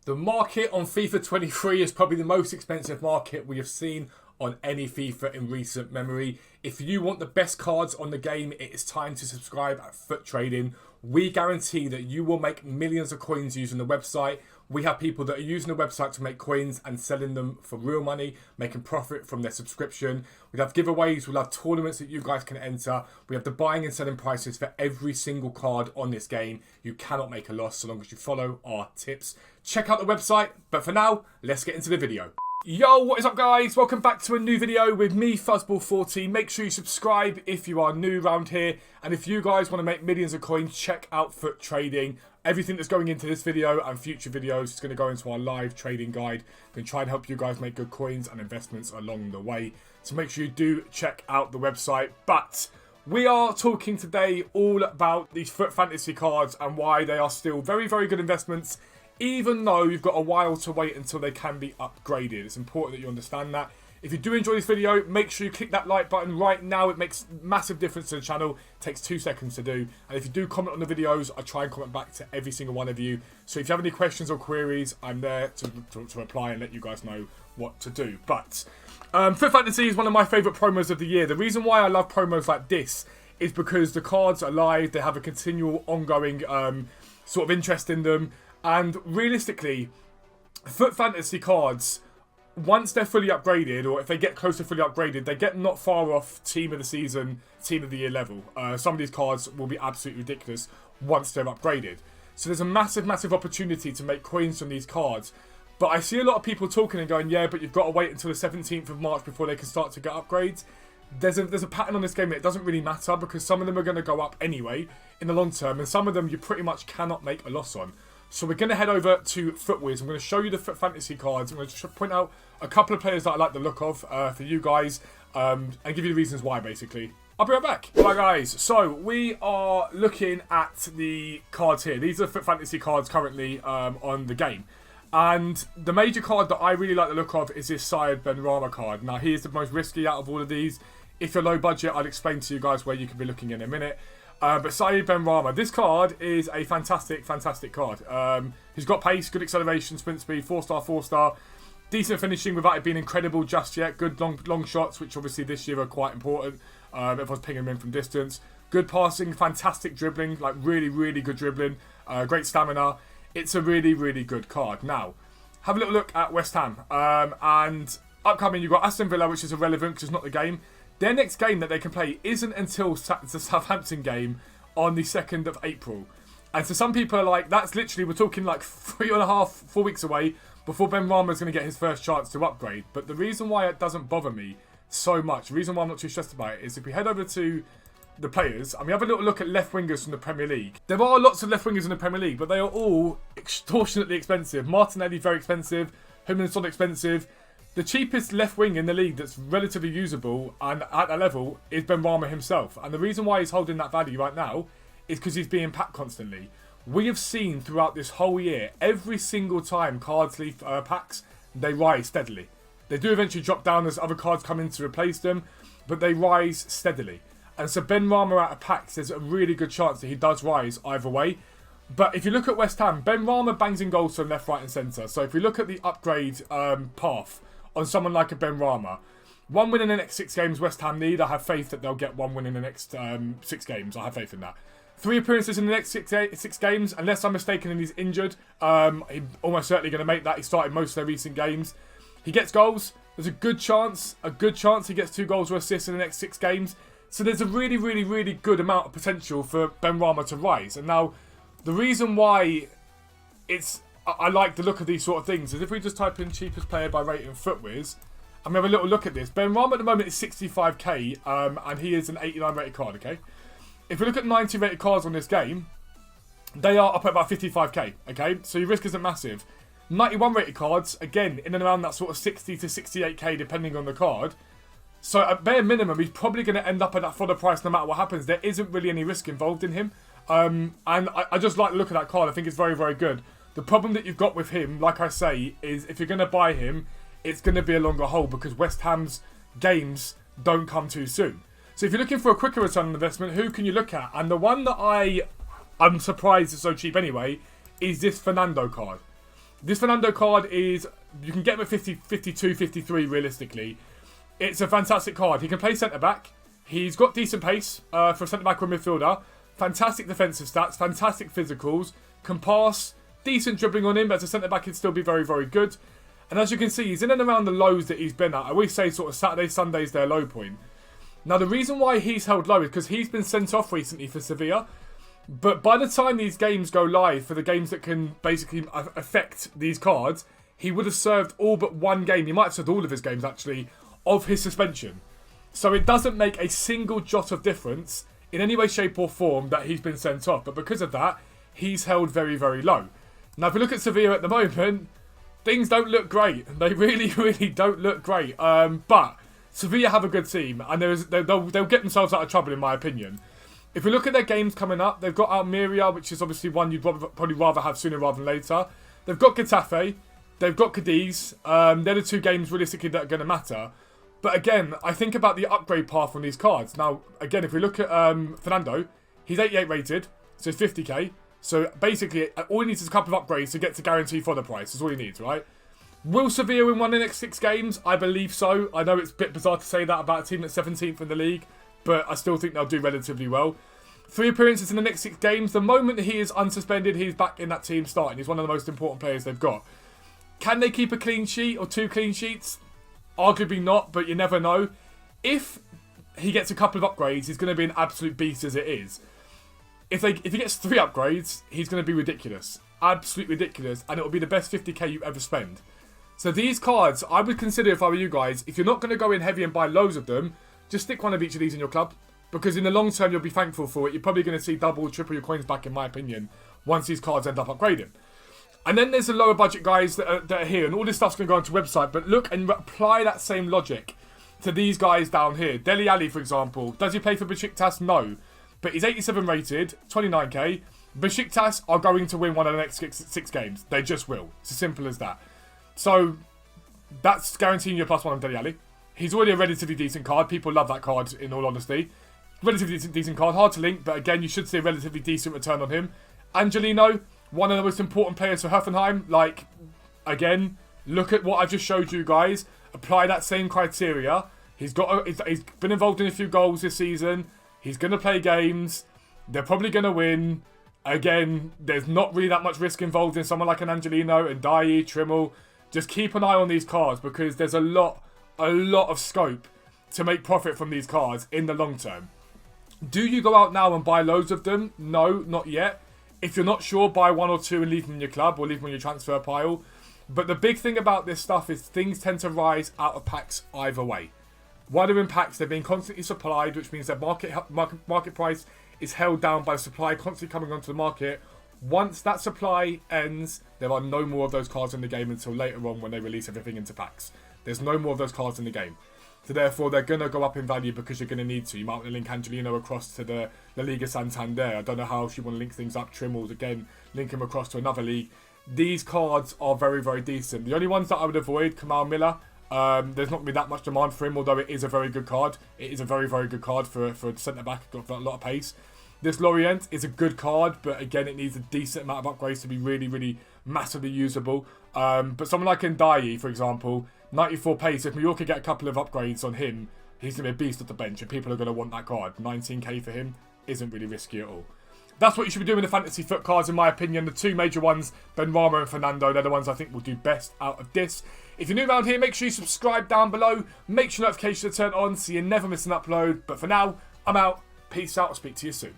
The market on FIFA 23 is probably the most expensive market we have seen on any FIFA in recent memory. If you want the best cards on the game, it is time to subscribe at FUT Trading. We guarantee that you will make millions of coins using the website. We have people that are using the website to make coins and selling them for real money, making profit from their subscription. We have giveaways, we'll have tournaments that you guys can enter. We have the buying and selling prices for every single card on this game. You cannot make a loss so long as you follow our tips. Check out the website, but for now, let's get into the video. Yo, what is up guys? Welcome back to a new video with me, Fuzzball40. Make sure you subscribe if you are new around here. And if you guys want to make millions of coins, check out FUT Trading. Everything that's going into this video and future videos is going to go into our live trading guide. Going to try and help you guys make good coins and investments along the way. So make sure you do check out the website. But we are talking today all about these FUT fantasy cards and why they are still very, very good investments, even though you've got a while to wait until they can be upgraded. It's important that you understand that. If you do enjoy this video, make sure you click that like button right now. It makes massive difference to the channel. It takes 2 seconds to do. And if you do comment on the videos, I try and comment back to every single one of you. So if you have any questions or queries, I'm there to reply and let you guys know what to do. But FUT Fantasy is one of my favourite promos of the year. The reason why I love promos like this is because the cards are live. They have a continual, ongoing sort of interest in them. And realistically, FUT Fantasy cards, once they're fully upgraded, or if they get close to fully upgraded, they get not far off Team of the Season, Team of the Year level. Some of these cards will be absolutely ridiculous once they're upgraded. So there's a massive, massive opportunity to make coins from these cards. But I see a lot of people talking and going, yeah, but you've got to wait until the 17th of March before they can start to get upgrades. There's a pattern on this game that it doesn't really matter because some of them are going to go up anyway in the long term, and some of them you pretty much cannot make a loss on. So we're going to head over to FUTWiz. I'm going to show you the FUT Fantasy cards. I'm going to point out a couple of players that I like the look of for you guys and give you the reasons why, basically. I'll be right back. Alright guys, so we are looking at the cards here. These are FUT Fantasy cards currently on the game. And the major card that I really like the look of is this Syed Benrahma card. Now he is the most risky out of all of these. If you're low budget, I'll explain to you guys where you could be looking in a minute. But Syed Benrahma, this card is a fantastic, fantastic card. He's got pace, good acceleration, sprint speed, 4-star, 4-star. Decent finishing without it being incredible just yet. Good long shots, which obviously this year are quite important. Everyone's pinging him in from distance. Good passing, fantastic dribbling, like really, really good dribbling. Great stamina. It's a really, really good card. Now, have a little look at West Ham. And upcoming, you've got Aston Villa, which is irrelevant because it's not the game. Their next game that they can play isn't until the Southampton game on the 2nd of April. And so some people are like, that's literally, we're talking like 3.5, 4 weeks away before Benrahma is going to get his first chance to upgrade. But the reason why it doesn't bother me so much, the reason why I'm not too stressed about it, is if we head over to the players and we have a little look at left wingers from the Premier League. There are lots of left wingers in the Premier League, but they are all extortionately expensive. Martinelli, very expensive. Humansson, expensive. The cheapest left wing in the league that's relatively usable and at that level is Benrahma himself. And the reason why he's holding that value right now is because he's being packed constantly. We have seen throughout this whole year, every single time cards leave packs, they rise steadily. They do eventually drop down as other cards come in to replace them, but they rise steadily. And so Benrahma out of packs, there's a really good chance that he does rise either way. But if you look at West Ham, Benrahma bangs in goals from left, right and centre. So if we look at the upgrade path on someone like a Benrahma, 1 win in the next 6 games West Ham need. I have faith that they'll get 1 win in the next 6 games. I have faith in that. 3 appearances in the next 6 games, unless I'm mistaken and he's injured. He's almost certainly going to make that. He started most of their recent games. He gets goals. There's a good chance he gets 2 goals or assists in the next 6 games. So there's a really, really, really good amount of potential for Benrahma to rise. And now, the reason why I like the look of these sort of things is if we just type in cheapest player by rating FUTWiz and we have a little look at this. Benrahma at the moment is 65k and he is an 89 rated card, okay? If we look at 90 rated cards on this game, they are up at about 55k, okay? So your risk isn't massive. 91 rated cards, again, in and around that sort of 60 to 68k depending on the card. So at bare minimum, he's probably going to end up at that fodder price no matter what happens. There isn't really any risk involved in him. And I just like the look of that card. I think it's very, very good. The problem that you've got with him, like I say, is if you're going to buy him, it's going to be a longer hold because West Ham's games don't come too soon. So if you're looking for a quicker return on investment, who can you look at? And the one that I'm surprised is so cheap anyway, is this Fernando card. This Fernando card is, you can get him at 50, 52, 53 realistically. It's a fantastic card. He can play centre-back. He's got decent pace for a centre-back or midfielder. Fantastic defensive stats, fantastic physicals. Can pass, decent dribbling on him. As a centre-back, he'd still be very, very good. And as you can see, he's in and around the lows that he's been at. I always say sort of Saturday, Sunday's their low point. Now, the reason why he's held low is because he's been sent off recently for Sevilla. But by the time these games go live, for the games that can basically affect these cards, he would have served all but one game. He might have served all of his games, actually, of his suspension. So it doesn't make a single jot of difference in any way, shape or form that he's been sent off. But because of that, he's held very, very low. Now, if we look at Sevilla at the moment, things don't look great. They really, really don't look great. But Sevilla have a good team, and they'll get themselves out of trouble, in my opinion. If we look at their games coming up, they've got Almeria, which is obviously one you'd probably rather have sooner rather than later. They've got Getafe. They've got Cadiz. They're the two games, realistically, that are going to matter. But again, I think about the upgrade path on these cards. Now, again, if we look at Fernando, he's 88 rated, so it's 50k. So basically, all he needs is a couple of upgrades to get to guarantee for the price. That's all he needs, right? Will Sevilla win one of the next 6 games? I believe so. I know it's a bit bizarre to say that about a team that's 17th in the league, but I still think they'll do relatively well. 3 appearances in the next 6 games. The moment he is unsuspended, he's back in that team starting. He's one of the most important players they've got. Can they keep a clean sheet or 2 clean sheets? Arguably not, but you never know. If he gets a couple of upgrades, he's going to be an absolute beast as it is. If he gets 3 upgrades, he's going to be ridiculous. Absolutely ridiculous. And it will be the best 50k you ever spend. So these cards, I would consider, if I were you guys, if you're not going to go in heavy and buy loads of them, just stick one of each of these in your club. Because in the long term, you'll be thankful for it. You're probably going to see double, triple your coins back, in my opinion, once these cards end up upgrading. And then there's the lower budget guys that are here. And all this stuff's going to go onto the website. But look and apply that same logic to these guys down here. Dele Alli, for example. Does he play for Besiktas? No. But he's 87 rated, 29k. Besiktas are going to win one of the next 6 games. They just will. It's as simple as that. So that's guaranteeing you a +1 on Dele Alli. He's already a relatively decent card. People love that card, in all honesty. Relatively decent card. Hard to link, but again, you should see a relatively decent return on him. Angelino, one of the most important players for Hoffenheim. Like, again, look at what I've just showed you guys. Apply that same criteria. He's been involved in a few goals this season. He's going to play games. They're probably going to win. Again, there's not really that much risk involved in someone like an Angelino and Dye, Trimmel. Just keep an eye on these cards because there's a lot of scope to make profit from these cards in the long term. Do you go out now and buy loads of them? No, not yet. If you're not sure, buy 1 or 2 and leave them in your club or leave them on your transfer pile. But the big thing about this stuff is things tend to rise out of packs either way. While they're in packs, they're being constantly supplied, which means that market price is held down by supply constantly coming onto the market. Once that supply ends, there are no more of those cards in the game until later on when they release everything into packs. There's no more of those cards in the game. So therefore, they're going to go up in value because you're going to need to. You might want to link Angelino across to the Liga Santander. I don't know how else you want to link things up. Trimmels, again, link him across to another league. These cards are very, very decent. The only ones that I would avoid, Kamal Miller. There's not going to be that much demand for him, although it is a very good card. It is a very, very good card for a centre-back. Got a lot of pace. This Lorient is a good card, but again, it needs a decent amount of upgrades to be really, really massively usable. But someone like Ndiaye, for example, 94 pace. If Mallorca get a couple of upgrades on him, he's going to be a beast at the bench, and people are going to want that card. 19k for him isn't really risky at all. That's what you should be doing with the fantasy foot cards, in my opinion. The 2 major ones, Benrahma and Fernando, they're the ones I think will do best out of this. If you're new around here, make sure you subscribe down below. Make sure notifications are turned on so you never miss an upload. But for now, I'm out. Peace out. I'll speak to you soon.